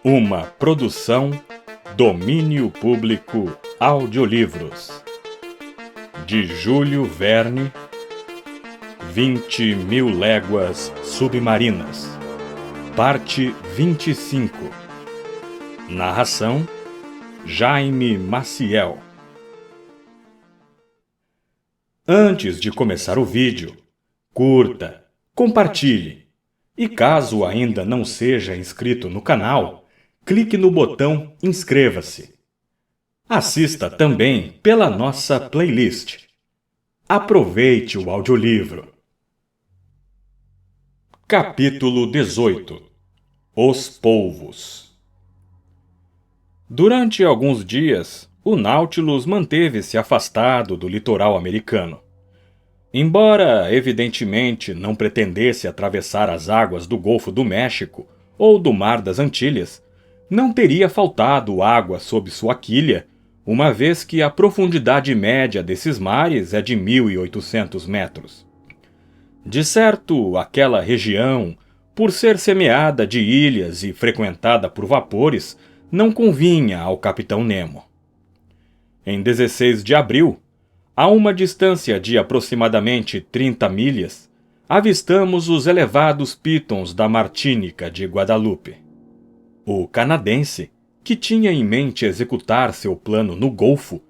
Uma produção Domínio Público Audiolivros de Júlio Verne, 20.000 Léguas Submarinas, parte 25. Narração Jaime Maciel. Antes de começar o vídeo, curta, compartilhe e caso ainda não seja inscrito no canal, clique no botão Inscreva-se. Assista também pela nossa playlist. Aproveite o audiolivro. Capítulo 18. Os polvos. Durante alguns dias, o Nautilus manteve-se afastado do litoral americano. Embora, evidentemente, não pretendesse atravessar as águas do Golfo do México ou do Mar das Antilhas, não teria faltado água sob sua quilha, uma vez que a profundidade média desses mares é de 1.800 metros. De certo, aquela região, por ser semeada de ilhas e frequentada por vapores, não convinha ao Capitão Nemo. Em 16 de abril, a uma distância de aproximadamente 30 milhas, avistamos os elevados pitons da Martínica de Guadalupe. O canadense, que tinha em mente executar seu plano no Golfo,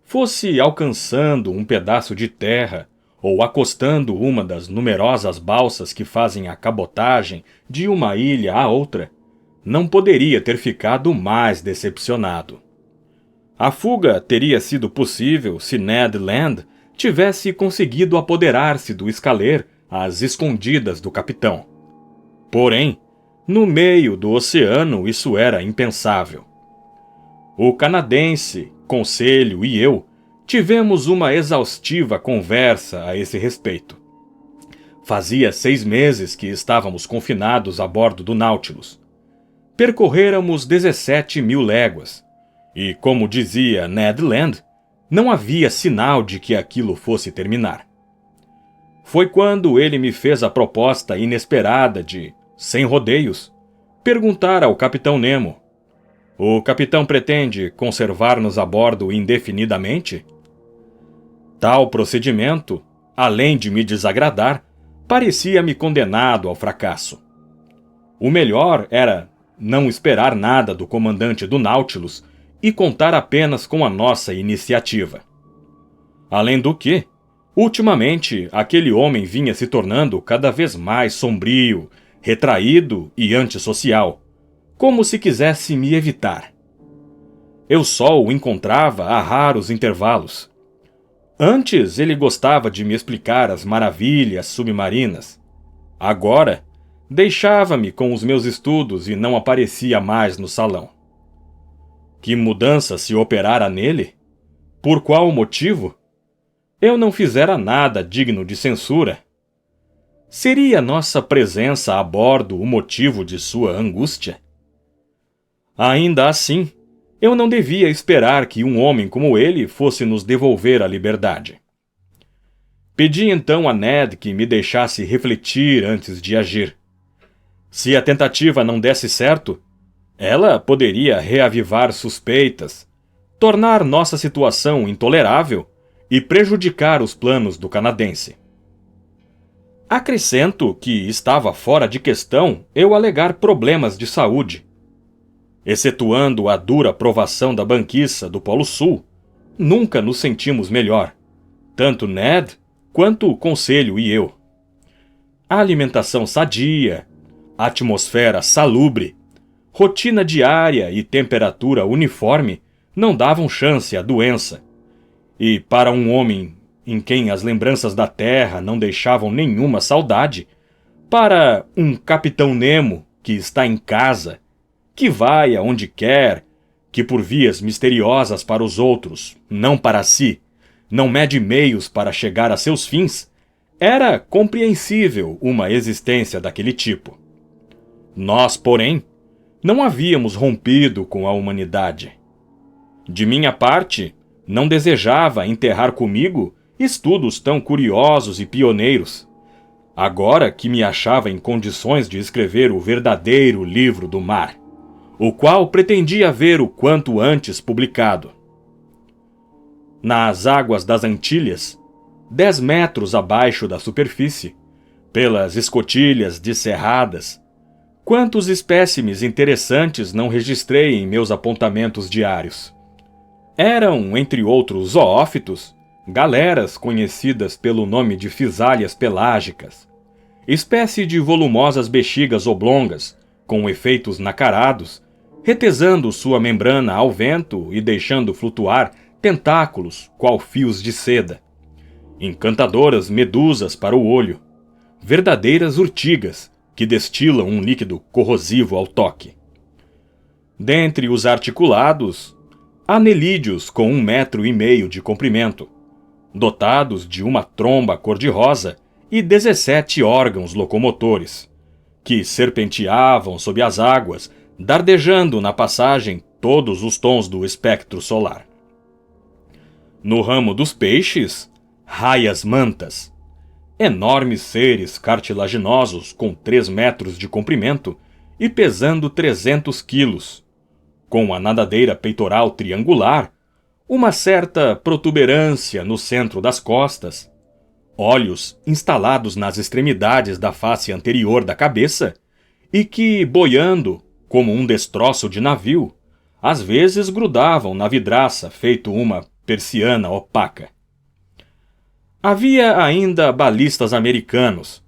fosse alcançando um pedaço de terra ou acostando uma das numerosas balsas que fazem a cabotagem de uma ilha à outra, não poderia ter ficado mais decepcionado. A fuga teria sido possível se Ned Land tivesse conseguido apoderar-se do escaler às escondidas do capitão. Porém, no meio do oceano isso era impensável. O canadense, Conselho e eu tivemos uma exaustiva conversa a esse respeito. Fazia 6 meses que estávamos confinados a bordo do Nautilus. Percorrêramos 17.000 léguas, e, como dizia Ned Land, não havia sinal de que aquilo fosse terminar. Foi quando ele me fez a proposta inesperada de, sem rodeios, perguntar ao Capitão Nemo: "O capitão pretende conservar-nos a bordo indefinidamente?" Tal procedimento, além de me desagradar, parecia-me condenado ao fracasso. O melhor era não esperar nada do comandante do Nautilus e contar apenas com a nossa iniciativa. Além do que, ultimamente, aquele homem vinha se tornando cada vez mais sombrio, retraído e antissocial, como se quisesse me evitar. Eu só o encontrava a raros intervalos. Antes ele gostava de me explicar as maravilhas submarinas. Agora, deixava-me com os meus estudos e não aparecia mais no salão. Que mudança se operara nele? Por qual motivo? Eu não fizera nada digno de censura. Seria nossa presença a bordo o motivo de sua angústia? Ainda assim, eu não devia esperar que um homem como ele fosse nos devolver a liberdade. Pedi então a Ned que me deixasse refletir antes de agir. Se a tentativa não desse certo, ela poderia reavivar suspeitas, tornar nossa situação intolerável e prejudicar os planos do canadense. Acrescento que estava fora de questão eu alegar problemas de saúde. Excetuando a dura provação da banquiça do Polo Sul, nunca nos sentimos melhor, tanto Ned quanto o Conselho e eu. A alimentação sadia, atmosfera salubre, rotina diária e temperatura uniforme não davam chance à doença. E para um homem em quem as lembranças da terra não deixavam nenhuma saudade, para um Capitão Nemo que está em casa, que vai aonde quer, que por vias misteriosas para os outros, não para si, não mede meios para chegar a seus fins, era compreensível uma existência daquele tipo. Nós, porém, não havíamos rompido com a humanidade. De minha parte, não desejava enterrar comigo estudos tão curiosos e pioneiros. agora que me achava em condições de escrever o verdadeiro livro do mar, o qual pretendia ver o quanto antes publicado. Nas águas das Antilhas, 10 metros abaixo da superfície, pelas escotilhas descerradas, quantos espécimes interessantes não registrei em meus apontamentos diários. Eram, entre outros zoófitos, galeras conhecidas pelo nome de fisálias pelágicas, espécie de volumosas bexigas oblongas, com efeitos nacarados, retesando sua membrana ao vento e deixando flutuar tentáculos qual fios de seda, encantadoras medusas para o olho, verdadeiras urtigas que destilam um líquido corrosivo ao toque. Dentre os articulados, anelídeos com 1,5 metro de comprimento, dotados de uma tromba cor-de-rosa e 17 órgãos locomotores, que serpenteavam sob as águas, dardejando na passagem todos os tons do espectro solar. No ramo dos peixes, raias-mantas, enormes seres cartilaginosos com 3 metros de comprimento e pesando 300 quilos, com a nadadeira peitoral triangular, uma certa protuberância no centro das costas, olhos instalados nas extremidades da face anterior da cabeça e que, boiando como um destroço de navio, às vezes grudavam na vidraça feito uma persiana opaca. Havia ainda balistas americanos,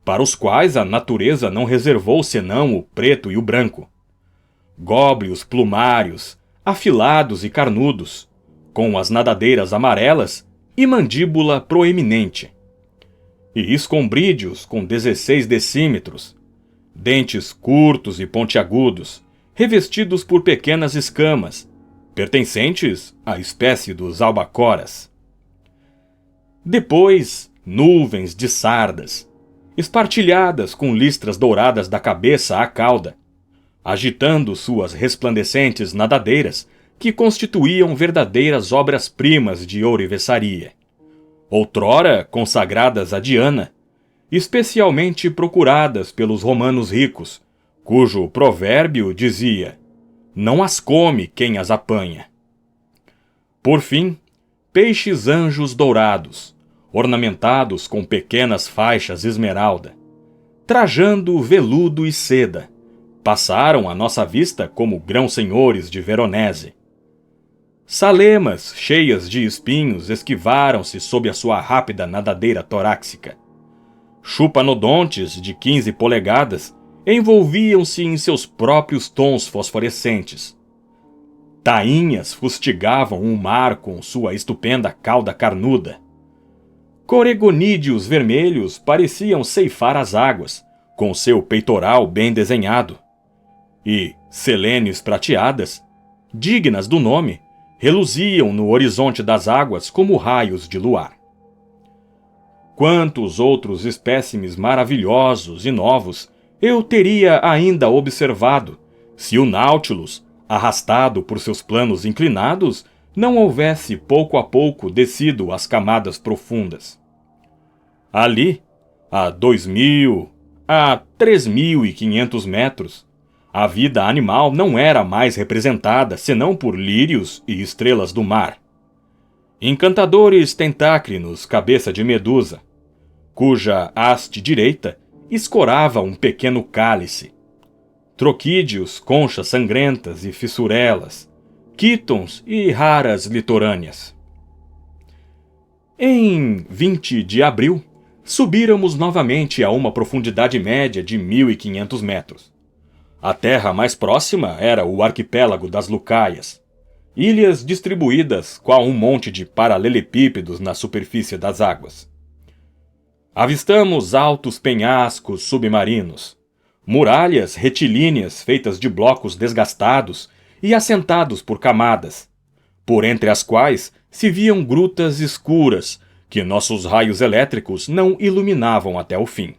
para os quais a natureza não reservou senão o preto e o branco. Góblios plumários, afilados e carnudos, com as nadadeiras amarelas e mandíbula proeminente. E escombrídeos com 16 decímetros, dentes curtos e pontiagudos, revestidos por pequenas escamas, pertencentes à espécie dos albacoras. Depois, nuvens de sardas, espartilhadas com listras douradas da cabeça à cauda, agitando suas resplandecentes nadadeiras que constituíam verdadeiras obras-primas de ourivesaria, outrora consagradas a Diana, especialmente procuradas pelos romanos ricos, cujo provérbio dizia: não as come quem as apanha. Por fim, peixes-anjos dourados, ornamentados com pequenas faixas esmeralda, trajando veludo e seda, passaram à nossa vista como grão-senhores de Veronese. Salemas cheias de espinhos esquivaram-se sob a sua rápida nadadeira torácica. Chupanodontes de 15 polegadas envolviam-se em seus próprios tons fosforescentes. Tainhas fustigavam o mar com sua estupenda cauda carnuda. Coregonídeos vermelhos pareciam ceifar as águas, com seu peitoral bem desenhado. E selênios prateadas, dignas do nome, reluziam no horizonte das águas como raios de luar. Quantos outros espécimes maravilhosos e novos eu teria ainda observado, se o Nautilus, arrastado por seus planos inclinados, não houvesse pouco a pouco descido às camadas profundas. Ali, a 2.000, a 3.500 metros, a vida animal não era mais representada senão por lírios e estrelas do mar. Encantadores tentácrinos cabeça de medusa, cuja haste direita escorava um pequeno cálice. Troquídeos, conchas sangrentas e fissurelas, quítons e raras litorâneas. Em 20 de abril, subíramos novamente a uma profundidade média de 1.500 metros. A terra mais próxima era o arquipélago das Lucaias, ilhas distribuídas qual um monte de paralelepípedos na superfície das águas. Avistamos altos penhascos submarinos, muralhas retilíneas feitas de blocos desgastados e assentados por camadas, por entre as quais se viam grutas escuras que nossos raios elétricos não iluminavam até o fim.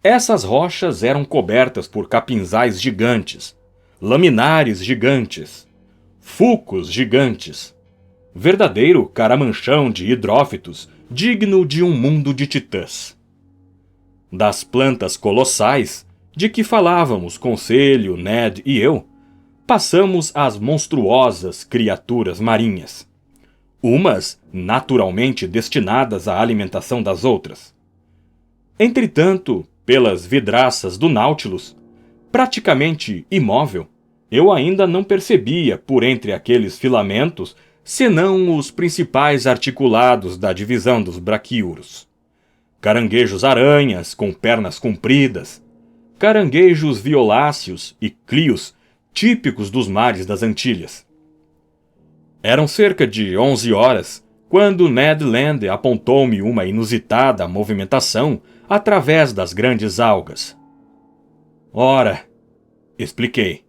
Essas rochas eram cobertas por capinzais gigantes, laminares gigantes, fulcos gigantes, verdadeiro caramanchão de hidrófitos digno de um mundo de titãs. Das plantas colossais, de que falávamos Conselho, Ned e eu, passamos às monstruosas criaturas marinhas. Umas naturalmente destinadas à alimentação das outras. Entretanto, pelas vidraças do Nautilus, praticamente imóvel, eu ainda não percebia por entre aqueles filamentos senão os principais articulados da divisão dos braquiuros. Caranguejos-aranhas com pernas compridas, caranguejos violáceos e críos típicos dos mares das Antilhas. Eram cerca de 11 horas quando Ned Land apontou-me uma inusitada movimentação através das grandes algas. Ora, expliquei,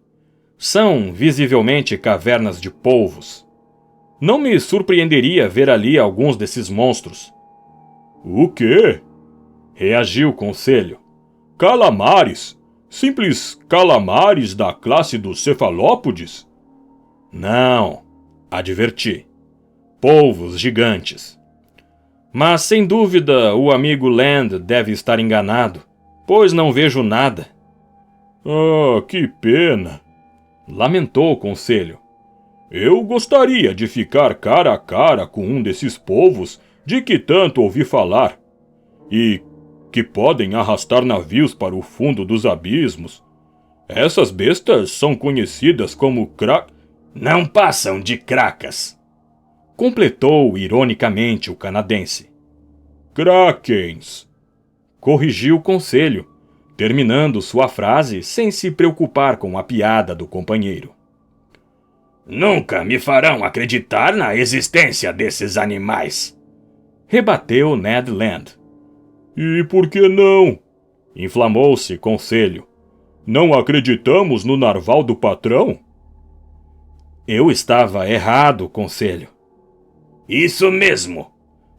são visivelmente cavernas de polvos. Não me surpreenderia ver ali alguns desses monstros. O quê? Reagiu o Conselho. Calamares? Simples calamares da classe dos cefalópodes? Não, adverti. Polvos gigantes. Mas, sem dúvida, o amigo Land deve estar enganado, pois não vejo nada. Ah, que pena, lamentou o Conselho. Eu gostaria de ficar cara a cara com um desses polvos de que tanto ouvi falar, e que podem arrastar navios para o fundo dos abismos. Essas bestas são conhecidas como Não passam de cracas, completou ironicamente o canadense. Krakens, corrigiu o Conselho, terminando sua frase sem se preocupar com a piada do companheiro. Nunca me farão acreditar na existência desses animais, rebateu Ned Land. E por que não? Inflamou-se Conselho. Não acreditamos no narval do patrão? Eu estava errado, Conselho. Isso mesmo.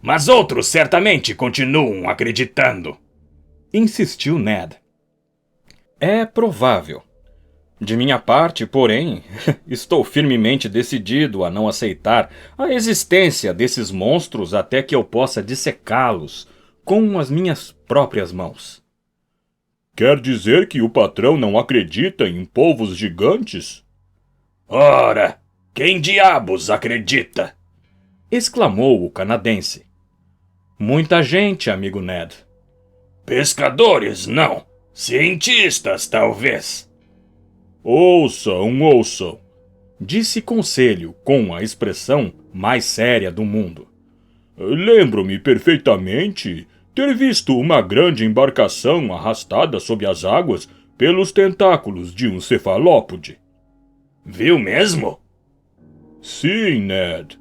Mas outros certamente continuam acreditando, insistiu Ned. É provável. De minha parte, porém, estou firmemente decidido a não aceitar a existência desses monstros até que eu possa dissecá-los com as minhas próprias mãos. Quer dizer que o patrão não acredita em polvos gigantes? Ora, quem diabos acredita? Exclamou o canadense. Muita gente, amigo Ned. Pescadores, não. Cientistas, talvez. Ouçam, disse Conselho com a expressão mais séria do mundo. Lembro-me perfeitamente ter visto uma grande embarcação arrastada sob as águas pelos tentáculos de um cefalópode. Viu mesmo? Sim, Ned.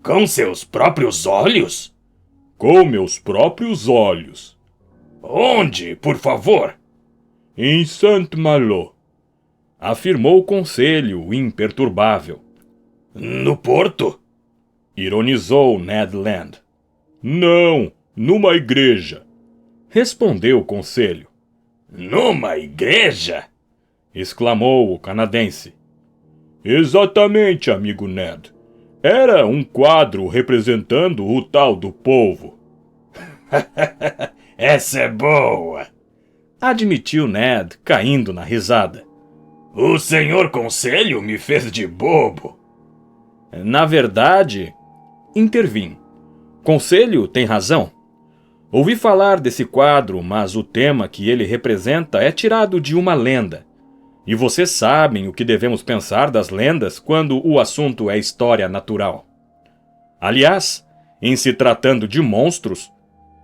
Com seus próprios olhos? Com meus próprios olhos. Onde, por favor? Em Saint-Malo, afirmou o Conselho imperturbável. No porto? Ironizou Ned Land. Não, numa igreja, respondeu o Conselho. Numa igreja? Exclamou o canadense. Exatamente, amigo Ned. Era um quadro representando o tal do polvo. Essa é boa, admitiu Ned, caindo na risada. O senhor Conselho me fez de bobo. Na verdade, intervim. Conselho tem razão. Ouvi falar desse quadro, mas o tema que ele representa é tirado de uma lenda. E vocês sabem o que devemos pensar das lendas quando o assunto é história natural. Aliás, em se tratando de monstros,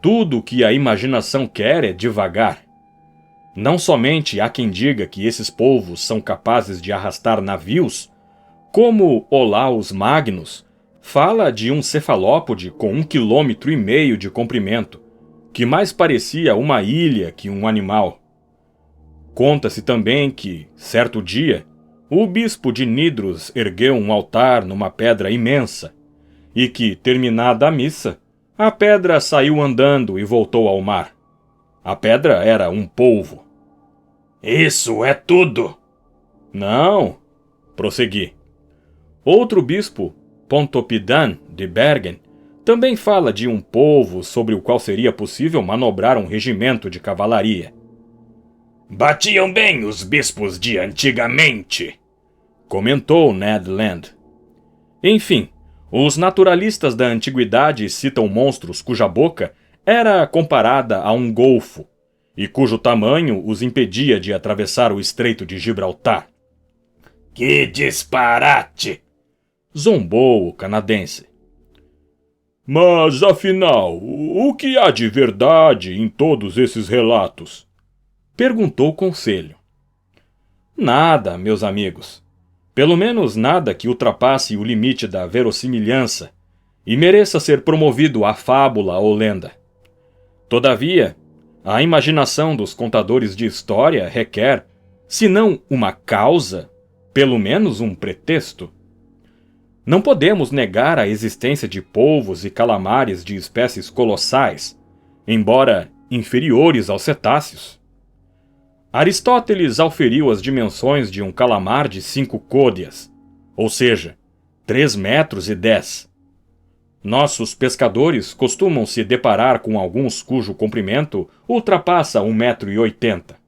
tudo o que a imaginação quer é divagar. Não somente há quem diga que esses polvos são capazes de arrastar navios, como Olaus Magnus fala de um cefalópode com 1,5 km de comprimento, que mais parecia uma ilha que um animal. Conta-se também que, certo dia, o bispo de Nidros ergueu um altar numa pedra imensa, e que, terminada a missa, a pedra saiu andando e voltou ao mar. A pedra era um polvo. Isso é tudo! Não, prossegui. Outro bispo, Pontoppidan de Bergen, Também fala de um povo sobre o qual seria possível manobrar um regimento de cavalaria. Batiam bem os bispos de antigamente, comentou Ned Land. Enfim, os naturalistas da antiguidade citam monstros cuja boca era comparada a um golfo e cujo tamanho os impedia de atravessar o Estreito de Gibraltar. Que disparate! Zombou o canadense. Mas, afinal, o que há de verdade em todos esses relatos? Perguntou o Conselho. Nada, meus amigos. Pelo menos nada que ultrapasse o limite da verossimilhança e mereça ser promovido à fábula ou lenda. Todavia, a imaginação dos contadores de história requer, se não uma causa, pelo menos um pretexto. Não podemos negar a existência de polvos e calamares de espécies colossais, embora inferiores aos cetáceos. Aristóteles auferiu as dimensões de um calamar de 5 côdeas, ou seja, 3,10 metros. Nossos pescadores costumam se deparar com alguns cujo comprimento ultrapassa 1,80 metros.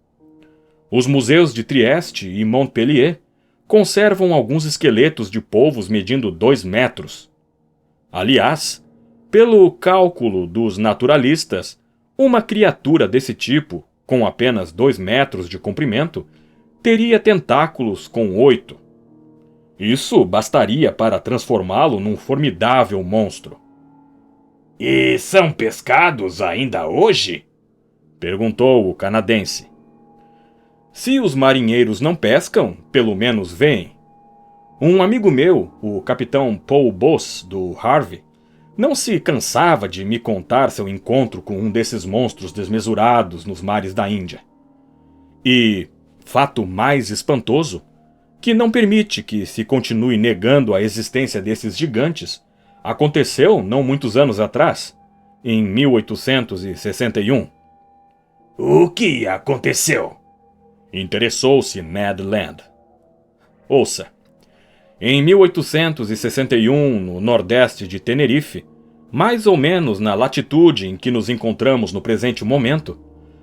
Os museus de Trieste e Montpellier conservam alguns esqueletos de polvos medindo 2 metros. Aliás, pelo cálculo dos naturalistas, uma criatura desse tipo, com apenas 2 metros de comprimento, teria tentáculos com 8. Isso bastaria para transformá-lo num formidável monstro. E são pescados ainda hoje? Perguntou o canadense. Se os marinheiros não pescam, pelo menos veem. Um amigo meu, o capitão Paul Boss, do Harvey, não se cansava de me contar seu encontro com um desses monstros desmesurados nos mares da Índia. E, fato mais espantoso, que não permite que se continue negando a existência desses gigantes, aconteceu não muitos anos atrás, em 1861. O que aconteceu? Interessou-se Ned Land. Ouça. Em 1861, no nordeste de Tenerife, mais ou menos na latitude em que nos encontramos no presente momento,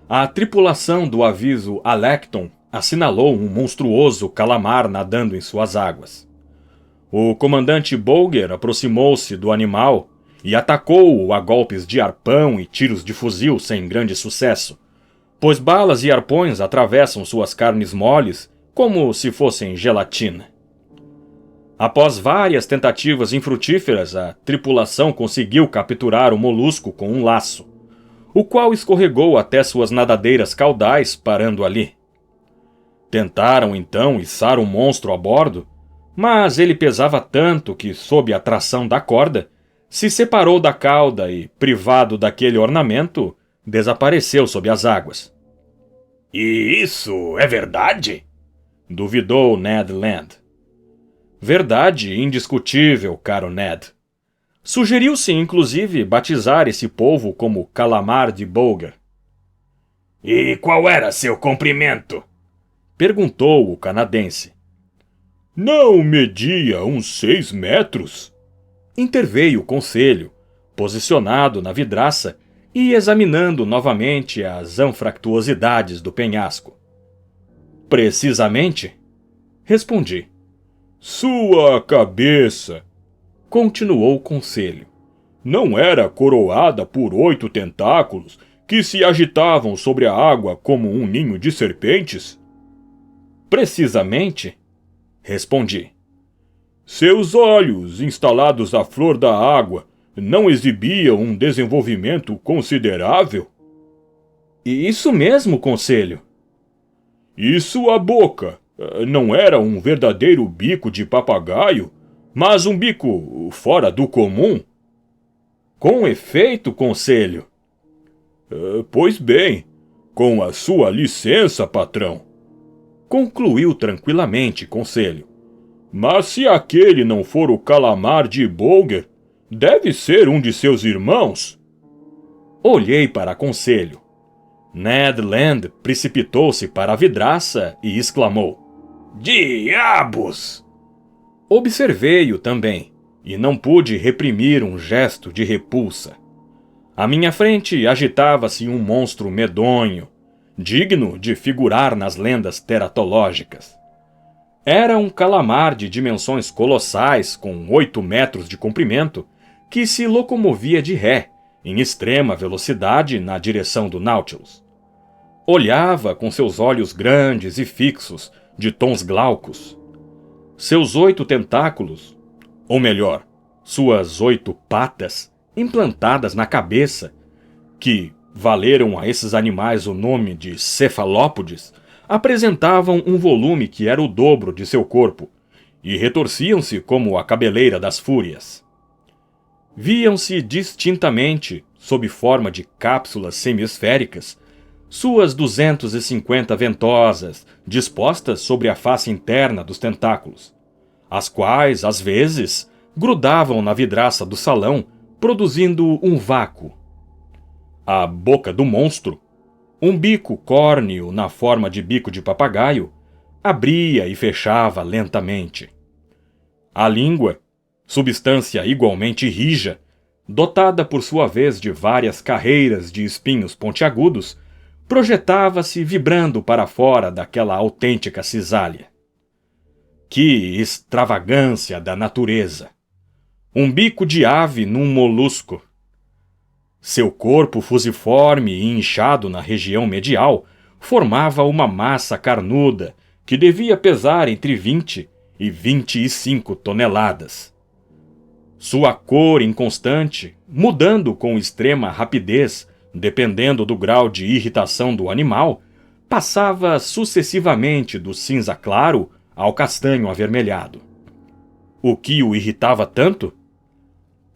a tripulação do aviso Alecton assinalou um monstruoso calamar nadando em suas águas. O comandante Bolger aproximou-se do animal e atacou-o a golpes de arpão e tiros de fuzil sem grande sucesso, pois balas e arpões atravessam suas carnes moles como se fossem gelatina. Após várias tentativas infrutíferas, a tripulação conseguiu capturar o molusco com um laço, o qual escorregou até suas nadadeiras caudais, parando ali. Tentaram então içar o monstro a bordo, mas ele pesava tanto que, sob a tração da corda, se separou da cauda e, privado daquele ornamento, desapareceu sob as águas. E isso é verdade? Duvidou Ned Land. Verdade indiscutível, caro Ned. Sugeriu-se, inclusive, batizar esse polvo como calamar de Bolger. E qual era seu comprimento? Perguntou o canadense. Não media uns 6 metros? Interveio o conselho, posicionado na vidraça e examinando novamente as anfractuosidades do penhasco. Precisamente? Respondi. Sua cabeça, continuou o conselho, não era coroada por 8 tentáculos que se agitavam sobre a água como um ninho de serpentes? Precisamente, respondi. Seus olhos, instalados à flor da água, não exibiam um desenvolvimento considerável? Isso mesmo, conselho. E sua boca não era um verdadeiro bico de papagaio, mas um bico fora do comum? Com efeito, conselho. Pois bem, com a sua licença, patrão. Concluiu tranquilamente, conselho. Mas se aquele não for o calamar de Bolger, deve ser um de seus irmãos. Olhei para conselho. Ned Land precipitou-se para a vidraça e exclamou. Diabos! Observei-o também, e não pude reprimir um gesto de repulsa. À minha frente agitava-se um monstro medonho, digno de figurar nas lendas teratológicas. Era um calamar de dimensões colossais, com 8 metros de comprimento, que se locomovia de ré, em extrema velocidade, na direção do Nautilus. Olhava com seus olhos grandes e fixos, de tons glaucos. Seus 8 tentáculos, ou melhor, suas 8 patas, implantadas na cabeça, que valeram a esses animais o nome de cefalópodes, apresentavam um volume que era o dobro de seu corpo, e retorciam-se como a cabeleira das fúrias. Viam-se distintamente, sob forma de cápsulas semiesféricas, suas 250 ventosas, dispostas sobre a face interna dos tentáculos, as quais, às vezes, grudavam na vidraça do salão, produzindo um vácuo. A boca do monstro, um bico córneo na forma de bico de papagaio, abria e fechava lentamente. A língua, substância igualmente rija, dotada por sua vez de várias carreiras de espinhos pontiagudos, projetava-se vibrando para fora daquela autêntica cisália. Que extravagância da natureza! Um bico de ave num molusco. Seu corpo fusiforme e inchado na região medial formava uma massa carnuda que devia pesar entre 20 e 25 toneladas. Sua cor inconstante, mudando com extrema rapidez, dependendo do grau de irritação do animal, passava sucessivamente do cinza claro ao castanho avermelhado. O que o irritava tanto?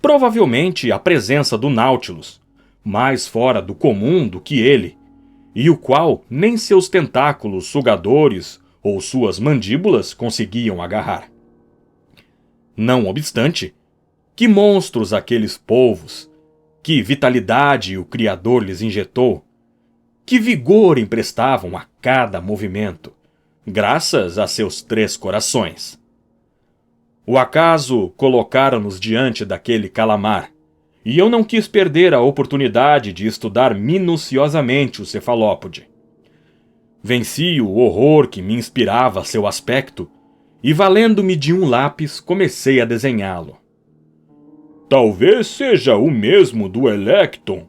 Provavelmente a presença do Nautilus, mais fora do comum do que ele, e o qual nem seus tentáculos sugadores ou suas mandíbulas conseguiam agarrar. Não obstante, que monstros aqueles polvos! Que vitalidade o Criador lhes injetou! Que vigor emprestavam a cada movimento, graças a seus 3 corações! O acaso colocara-nos diante daquele calamar, e eu não quis perder a oportunidade de estudar minuciosamente o cefalópode. Venci o horror que me inspirava seu aspecto, e valendo-me de um lápis comecei a desenhá-lo. Talvez seja o mesmo do Electon,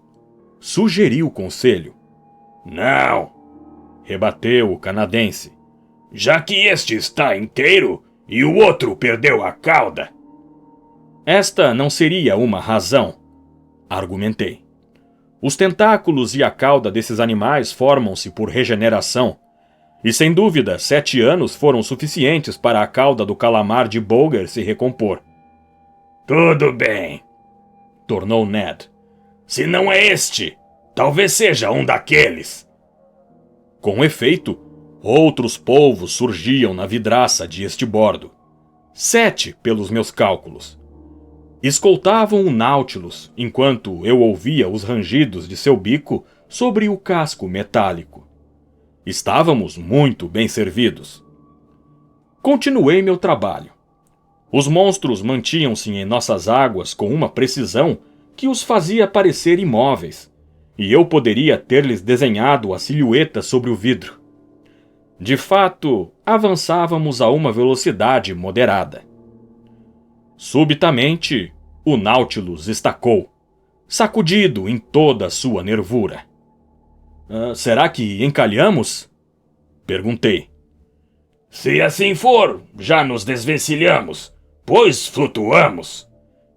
sugeriu o conselho. Não, rebateu o canadense. Já que este está inteiro e o outro perdeu a cauda. Esta não seria uma razão, argumentei. Os tentáculos e a cauda desses animais formam-se por regeneração, e sem dúvida 7 anos foram suficientes para a cauda do calamar de Bolger se recompor. Tudo bem, tornou Ned. Se não é este, talvez seja um daqueles. Com efeito, outros polvos surgiam na vidraça de estibordo. 7, pelos meus cálculos. Escoltavam o Nautilus, enquanto eu ouvia os rangidos de seu bico sobre o casco metálico. Estávamos muito bem servidos. Continuei meu trabalho. Os monstros mantinham-se em nossas águas com uma precisão que os fazia parecer imóveis, e eu poderia ter-lhes desenhado a silhueta sobre o vidro. De fato, avançávamos a uma velocidade moderada. Subitamente, o Nautilus estacou, sacudido em toda a sua nervura. Será que encalhamos? Perguntei. Se assim for, já nos desvencilhamos, pois flutuamos,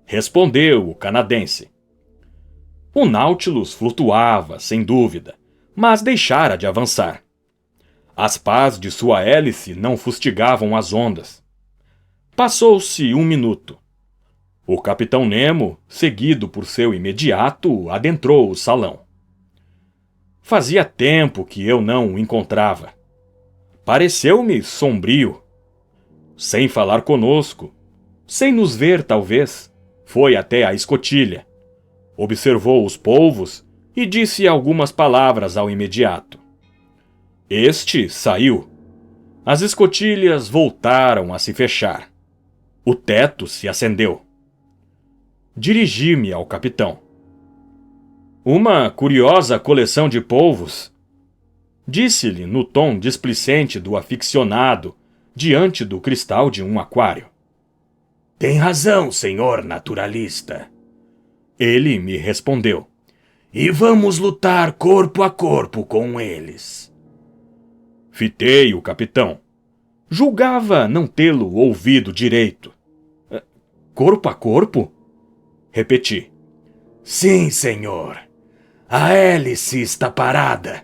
respondeu o canadense. O Nautilus flutuava, sem dúvida, mas deixara de avançar. As pás de sua hélice não fustigavam as ondas. Passou-se 1 minuto. O capitão Nemo, seguido por seu imediato, adentrou o salão. Fazia tempo que eu não o encontrava. Pareceu-me sombrio. Sem falar conosco, sem nos ver talvez, foi até a escotilha. Observou os polvos e disse algumas palavras ao imediato. Este saiu. As escotilhas voltaram a se fechar. O teto se acendeu. dirigi-me ao capitão. Uma curiosa coleção de polvos, disse-lhe no tom displicente do aficionado diante do cristal de um aquário. Tem razão, senhor naturalista. Ele me respondeu. E vamos lutar corpo a corpo com eles. Fitei o capitão. Julgava não tê-lo ouvido direito. Corpo a corpo? Repeti. Sim, senhor. A hélice está parada.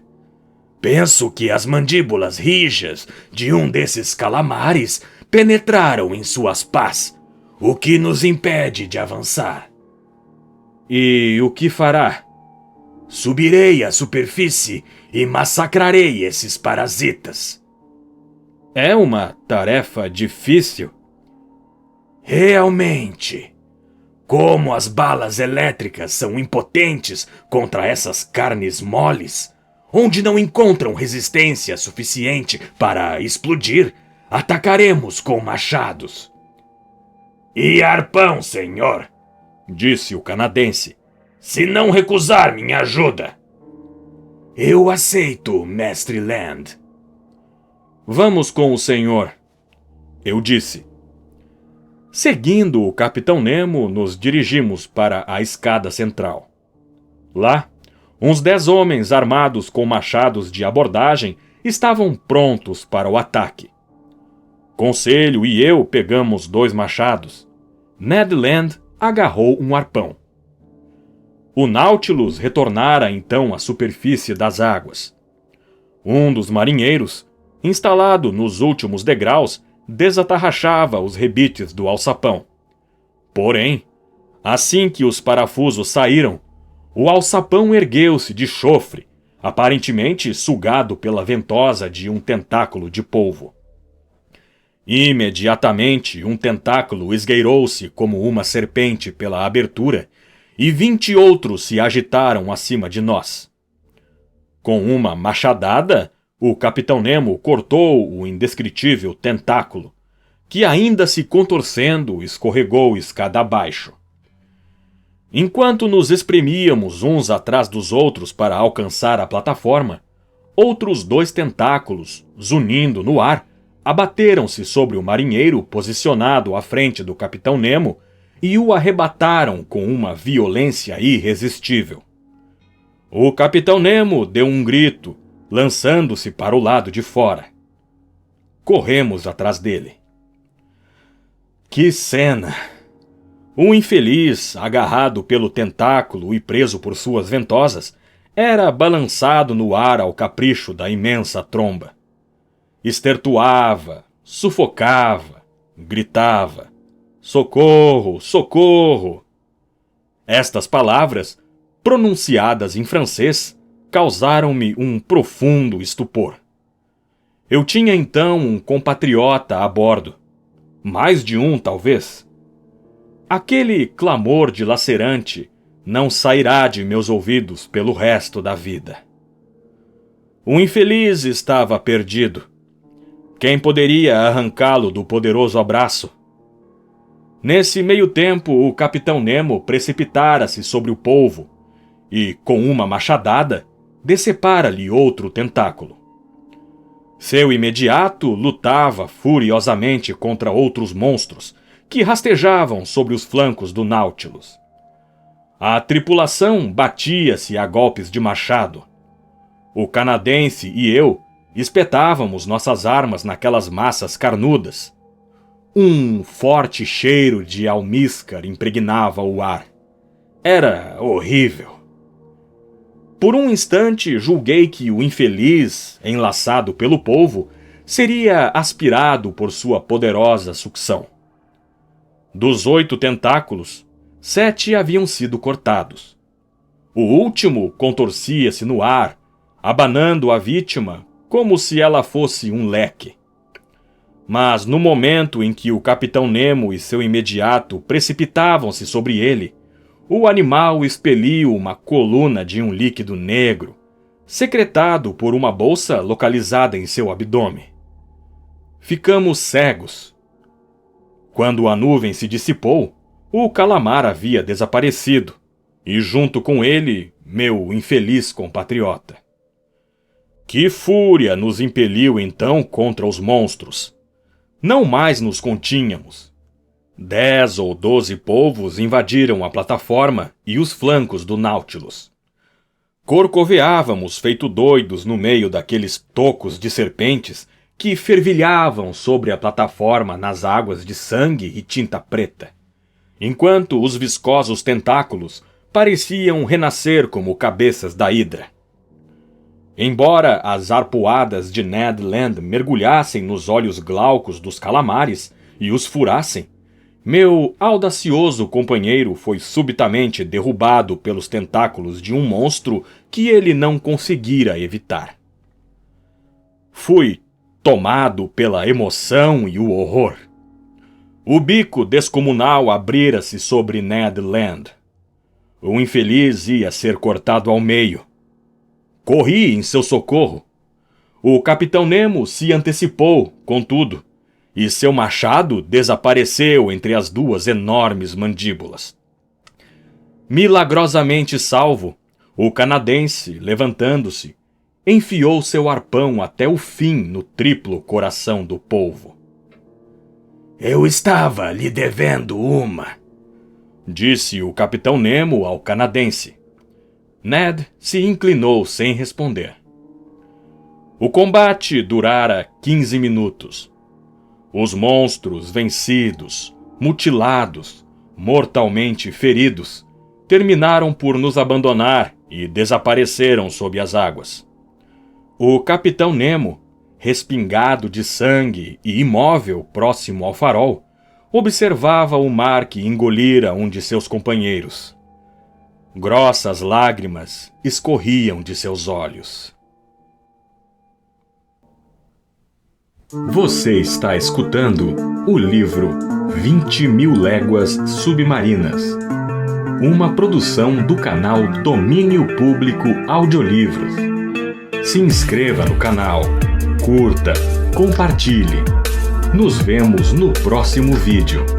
Penso que as mandíbulas rijas de um desses calamares penetraram em suas pás, o que nos impede de avançar. E o que fará? Subirei à superfície e massacrarei esses parasitas. É uma tarefa difícil. Realmente. Como as balas elétricas são impotentes contra essas carnes moles, onde não encontram resistência suficiente para explodir, atacaremos com machados. E arpão, senhor, disse o canadense, se não recusar minha ajuda. Eu aceito, mestre Land. Vamos com o senhor, eu disse. Seguindo o capitão Nemo, nos dirigimos para a escada central. Lá, uns 10 homens armados com machados de abordagem estavam prontos para o ataque. Conselho e eu pegamos 2 machados. Ned Land agarrou um arpão. O Nautilus retornara então à superfície das águas. Um dos marinheiros, instalado nos últimos degraus, desatarrachava os rebites do alçapão. Porém, assim que os parafusos saíram, o alçapão ergueu-se de chofre, aparentemente sugado pela ventosa de um tentáculo de polvo. Imediatamente, um tentáculo esgueirou-se como uma serpente pela abertura, e 20 outros se agitaram acima de nós. Com uma machadada, o capitão Nemo cortou o indescritível tentáculo, que ainda se contorcendo escorregou escada abaixo. Enquanto nos espremíamos uns atrás dos outros para alcançar a plataforma, outros 2 tentáculos, zunindo no ar, abateram-se sobre o marinheiro posicionado à frente do capitão Nemo e o arrebataram com uma violência irresistível. O capitão Nemo deu um grito, lançando-se para o lado de fora. Corremos atrás dele. Que cena! O infeliz, agarrado pelo tentáculo e preso por suas ventosas, era balançado no ar ao capricho da imensa tromba. Estertuava, sufocava, gritava: "Socorro! Socorro!" Estas palavras, pronunciadas em francês, causaram-me um profundo estupor. Eu tinha então um compatriota a bordo. Mais de um, talvez. Aquele clamor dilacerante não sairá de meus ouvidos pelo resto da vida. O infeliz estava perdido. Quem poderia arrancá-lo do poderoso abraço? Nesse meio tempo, o capitão Nemo precipitara-se sobre o polvo e, com uma machadada, decepara-lhe outro tentáculo. Seu imediato lutava furiosamente contra outros monstros que rastejavam sobre os flancos do Nautilus. A tripulação batia-se a golpes de machado. O canadense e eu espetávamos nossas armas naquelas massas carnudas. Um forte cheiro de almíscar impregnava o ar. Era horrível. Por um instante julguei que o infeliz, enlaçado pelo polvo, seria aspirado por sua poderosa sucção. Dos 8 tentáculos, 7 haviam sido cortados. O último contorcia-se no ar, abanando a vítima como se ela fosse um leque. Mas no momento em que o capitão Nemo e seu imediato precipitavam-se sobre ele, o animal expeliu uma coluna de um líquido negro, secretado por uma bolsa localizada em seu abdômen. Ficamos cegos. Quando a nuvem se dissipou, O calamar havia desaparecido, e junto com ele, meu infeliz compatriota. Que fúria nos impeliu então contra os monstros! Não mais nos continhamos. 10 ou 12 polvos invadiram a plataforma e os flancos do Nautilus. Corcoveávamos feito doidos no meio daqueles tocos de serpentes que fervilhavam sobre a plataforma nas águas de sangue e tinta preta, enquanto os viscosos tentáculos pareciam renascer como cabeças da hidra. Embora as arpoadas de Ned Land mergulhassem nos olhos glaucos dos calamares e os furassem, meu audacioso companheiro foi subitamente derrubado pelos tentáculos de um monstro que ele não conseguira evitar. Fui tomado pela emoção e o horror. O bico descomunal abrira-se sobre Ned Land. O infeliz ia ser cortado ao meio. Corri em seu socorro. O Capitão Nemo se antecipou, contudo, e seu machado desapareceu entre as duas enormes mandíbulas. Milagrosamente salvo, o canadense, levantando-se, enfiou seu arpão até o fim no triplo coração do polvo. Eu estava lhe devendo uma, disse o Capitão Nemo ao canadense. Ned se inclinou sem responder. O combate durara 15 minutos. Os monstros vencidos, mutilados, mortalmente feridos, terminaram por nos abandonar e desapareceram sob as águas. O Capitão Nemo, respingado de sangue e imóvel próximo ao farol, observava o mar que engolira um de seus companheiros. Grossas lágrimas escorriam de seus olhos. Você está escutando o livro 20.000 Léguas Submarinas, uma produção do canal Domínio Público Audiolivros. Se inscreva no canal, curta, compartilhe. Nos vemos no próximo vídeo.